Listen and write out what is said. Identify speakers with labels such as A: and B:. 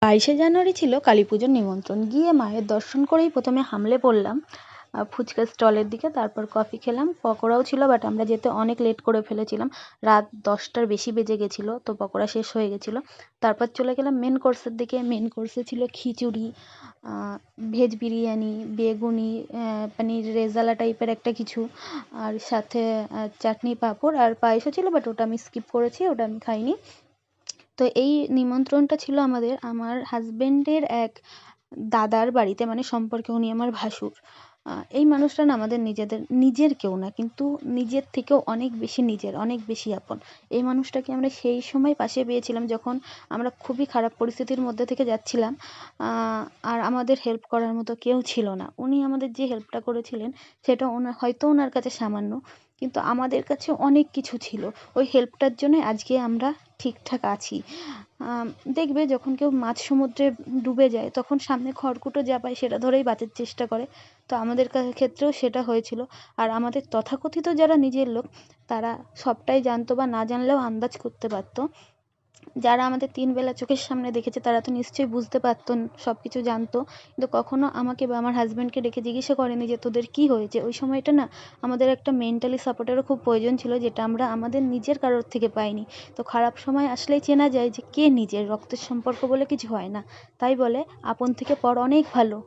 A: 22শে জানুয়ারি ছিল কালী পুজোর নিমন্ত্রণ। গিয়ে মায়ের দর্শন করেই প্রথমে হামলে পড়লাম ফুচকার স্টলের দিকে। তারপর কফি খেলাম, পকোড়াও ছিল, বাট আমরা যেতে অনেক লেট করে ফেলেছিলাম। রাত 10টার বেশি বেজে গেছিলো, তো পকোড়া শেষ হয়ে গেছিলো। তারপর চলে গেলাম মেন কোর্সের দিকে। মেন কোর্সে ছিল খিচুড়ি, ভেজ বিরিয়ানি, বেগুনি, পনির রেজালা টাইপের একটা কিছু, আর সাথে চাটনি, পাঁপড় আর পায়েসও ছিল, বাট ওটা আমি স্কিপ করেছি, ওটা আমি খাইনি। তো এই নিমন্ত্রণটা ছিল আমার হাজবেন্ডের এক দাদার বাড়িতে, মানে সম্পর্কে উনি আমার ভাসুর। এই মানুষটা না আমাদের নিজের কেউ না, কিন্তু নিজের থেকেও অনেক বেশি নিজের, অনেক বেশি আপন। এই মানুষটাকে আমরা সেই সময় পাশে পেয়েছিলাম যখন আমরা খুবই খারাপ পরিস্থিতির মধ্যে থেকে যাচ্ছিলাম, আর আমাদের হেল্প করার মতো কেউ ছিল না। উনি আমাদের যে হেল্পটা করেছিলেন সেটা হয়তো ওনার কাছে সামান্য, কিন্তু আমাদের কাছে অনেক কিছু ছিল। ওই হেল্পটার জন্য আজকে আমরা ঠিকঠাক আছি। দেখবে যখন কেউ মাঝ সমুদ্রে ডুবে যায় তখন সামনে খড়কুটো যা পায় সেটা ধরেই বাঁচার চেষ্টা করে। তো আমাদের ক্ষেত্রেও সেটা হয়েছিল। আর আমাদের তথাকথিত যারা নিজের লোক, তারা সবটাই জানতো, বা না জানলেও আন্দাজ করতে পারতো। যারা আমাদের 3 বেলা চোখের সামনে দেখেছে তারা তো নিশ্চয়ই বুঝতে পারতো, সব কিছু জানতো, কিন্তু কখনো আমাকে বা আমার হাজব্যান্ডকে ডেকে জিজ্ঞাসা করেনি যে তোদের কী হয়েছে। ওই সময়টা না আমাদের একটা মেন্টালি সাপোর্টেরও খুব প্রয়োজন ছিল, যেটা আমরা আমাদের নিজের কারোর থেকে পাইনি। তো খারাপ সময় আসলেই চেনা যায় যে কে নিজের। রক্তের সম্পর্ক বলে কিছু হয় না, তাই বলে আপন থেকে পর অনেক ভালো।